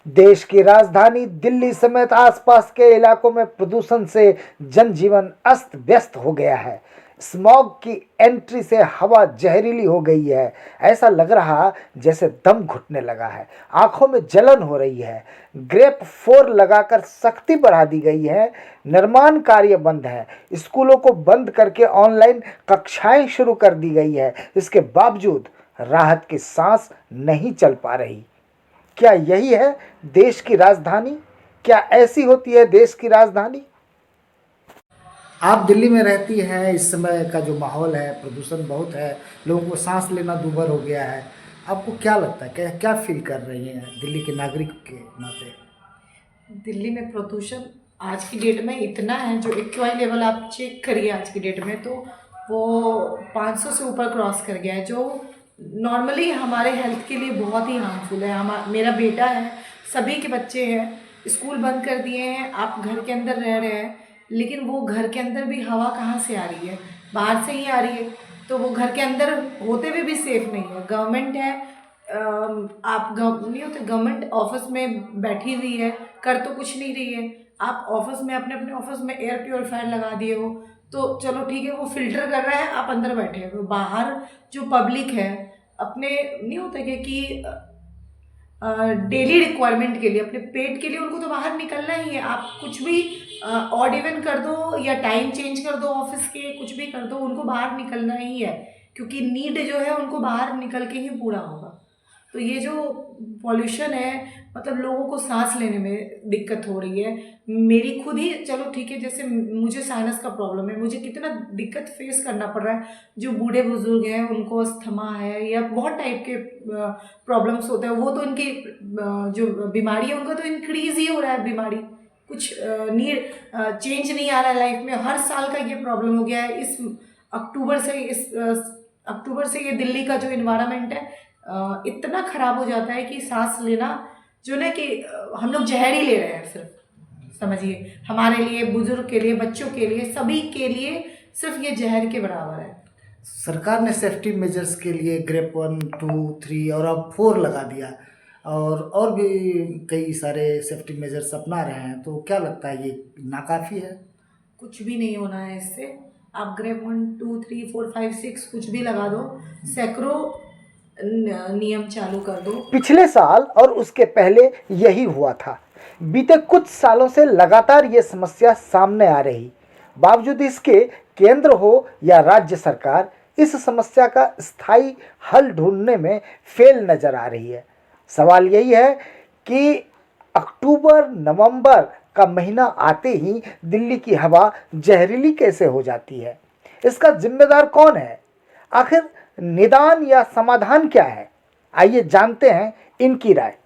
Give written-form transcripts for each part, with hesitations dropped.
देश की राजधानी दिल्ली समेत आसपास के इलाकों में प्रदूषण से जनजीवन अस्त व्यस्त हो गया है। स्मॉग की एंट्री से हवा जहरीली हो गई है। ऐसा लग रहा जैसे दम घुटने लगा है। आंखों में जलन हो रही है। ग्रेप 4 लगाकर सख्ती बढ़ा दी गई है। निर्माण कार्य बंद है। स्कूलों को बंद करके ऑनलाइन कक्षाएं शुरू कर दी गई है। इसके बावजूद राहत की सांस नहीं चल पा रही। क्या यही है देश की राजधानी? क्या ऐसी होती है देश की राजधानी? आप दिल्ली में रहती हैं, इस समय का जो माहौल है, प्रदूषण बहुत है, लोगों को सांस लेना दूभर हो गया है। आपको क्या लगता है, क्या क्या फील कर रही हैं दिल्ली के नागरिक के नाते? दिल्ली में प्रदूषण आज की डेट में इतना है, जो एक्यूआई लेवल आप चेक करिए आज की डेट में, तो वो 500 से ऊपर क्रॉस कर गया है, जो नॉर्मली हमारे हेल्थ के लिए बहुत ही हार्मफुल है। मेरा बेटा है, सभी के बच्चे हैं, स्कूल बंद कर दिए हैं, आप घर के अंदर रह रहे हैं, लेकिन वो घर के अंदर भी हवा कहाँ से आ रही है? बाहर से ही आ रही है। तो वो घर के अंदर होते हुए भी सेफ नहीं है। गवर्नमेंट है, आप नहीं होते, गवर्नमेंट ऑफिस में बैठी हुई है, कर तो कुछ नहीं रही है। आप ऑफिस में अपने अपने ऑफिस में एयर प्योरीफायर लगा दिए हो, तो चलो ठीक है, वो फिल्टर कर रहा है, आप अंदर बैठे हो। बाहर जो पब्लिक है, अपने नहीं होता कि डेली रिक्वायरमेंट के लिए, अपने पेट के लिए उनको तो बाहर निकलना ही है। आप कुछ भी ऑड इवन कर दो या टाइम चेंज कर दो, ऑफिस के कुछ भी कर दो, उनको बाहर निकलना ही है, क्योंकि नीड जो है उनको बाहर निकल के ही पूरा होगा। तो ये जो पॉल्यूशन है, मतलब लोगों को सांस लेने में दिक्कत हो रही है। मेरी खुद ही, चलो ठीक है, जैसे मुझे साइनस का प्रॉब्लम है, मुझे कितना दिक्कत फेस करना पड़ रहा है। जो बूढ़े बुजुर्ग हैं, उनको अस्थमा है या बहुत टाइप के प्रॉब्लम्स होते हैं, वो तो इनकी जो बीमारी है उनका तो इंक्रीज ही हो रहा है बीमारी। कुछ नीड चेंज नहीं आ रहा है लाइफ में। हर साल का ये प्रॉब्लम हो गया है। अक्टूबर से ये दिल्ली का जो इन्वायरमेंट है इतना ख़राब हो जाता है कि सांस लेना जो ना कि हम लोग जहर ही ले रहे हैं सिर्फ। समझिए, हमारे लिए, बुजुर्ग के लिए, बच्चों के लिए, सभी के लिए सिर्फ ये जहर के बराबर है। सरकार ने सेफ्टी मेजर्स के लिए ग्रेप 1, 2, 3 और अब 4 लगा दिया, और भी कई सारे सेफ्टी मेजर्स अपना रहे हैं। तो क्या लगता है, ये नाकाफ़ी है? कुछ भी नहीं होना है इससे। आप ग्रेप 1, 2, 3, 4, 5, 6 कुछ भी लगा दो, सैकड़ों नियम चालू कर दो। पिछले साल और उसके पहले यही हुआ था। बीते कुछ सालों से लगातार ये समस्या सामने आ रही। बावजूद इसके केंद्र हो या राज्य सरकार इस समस्या का स्थायी हल ढूंढने में फेल नजर आ रही है। सवाल यही है कि अक्टूबर नवंबर का महीना आते ही दिल्ली की हवा जहरीली कैसे हो जाती है? इसका जिम्मेदार कौन है? आखिर निदान या समाधान क्या है? आइए जानते हैं इनकी राय।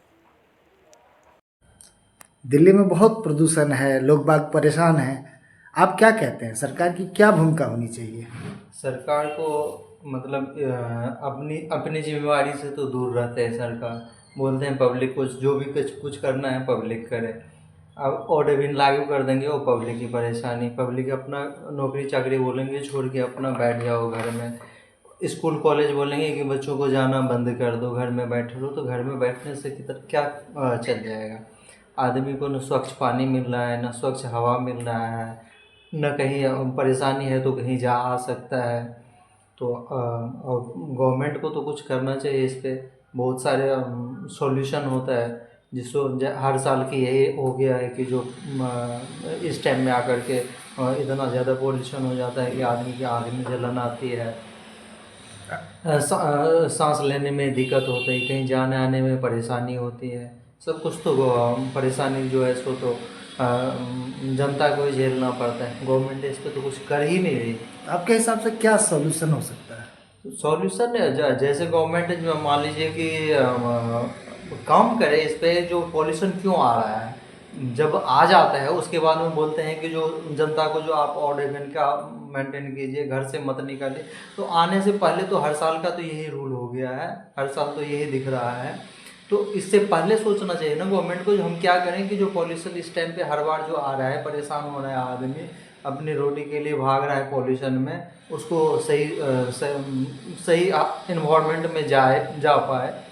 दिल्ली में बहुत प्रदूषण है, लोग बाग परेशान हैं। आप क्या कहते हैं, सरकार की क्या भूमिका होनी चाहिए? सरकार को मतलब अपनी अपनी जिम्मेवारी से तो दूर रहते हैं। सरकार बोलते हैं पब्लिक को जो भी कुछ करना है पब्लिक करे। अब ऑर्डर भी लागू कर देंगे, वो पब्लिक की परेशानी, पब्लिक अपना नौकरी चाकरी बोलेंगे छोड़ के अपना बैठ जाओ घर में। स्कूल कॉलेज बोलेंगे कि बच्चों को जाना बंद कर दो, घर में बैठे रहो, तो घर में बैठने से किधर क्या चल जाएगा। आदमी को न स्वच्छ पानी मिल रहा है, न स्वच्छ हवा मिल रहा है, न कहीं परेशानी है तो कहीं जा आ सकता है। तो और गवर्नमेंट को तो कुछ करना चाहिए इस पे। बहुत सारे सॉल्यूशन होता है जिसको हर साल की यही हो गया है कि जो इस टाइम में आकर के इतना ज़्यादा पोल्यूशन हो जाता है कि आदमी की आँख में जलन आती है, सांस लेने में दिक्कत होती है, कहीं जाने आने में परेशानी होती है। सब कुछ तो परेशानी जो है इसको तो जनता को ही झेलना पड़ता है। गवर्नमेंट इस पर तो कुछ कर ही नहीं रही। आपके हिसाब से क्या सॉल्यूशन हो सकता है? सॉल्यूशन जैसे गवर्नमेंट जो मान लीजिए कि काम करे इस पे, जो पॉल्यूशन क्यों आ रहा है, जब आ जाता है उसके बाद में बोलते हैं कि जो जनता को जो आप ऑड इवन का मेंटेन कीजिए, घर से मत निकालिए। तो आने से पहले तो हर साल का तो यही रूल हो गया है, हर साल तो यही दिख रहा है। तो इससे पहले सोचना चाहिए ना गवर्नमेंट को, हम क्या करें कि जो पॉल्यूशन इस टाइम पे हर बार जो आ रहा है, परेशान हो रहा है आदमी, अपनी रोटी के लिए भाग रहा है पॉल्यूशन में, उसको सही इन्वायरमेंट में जा पाए।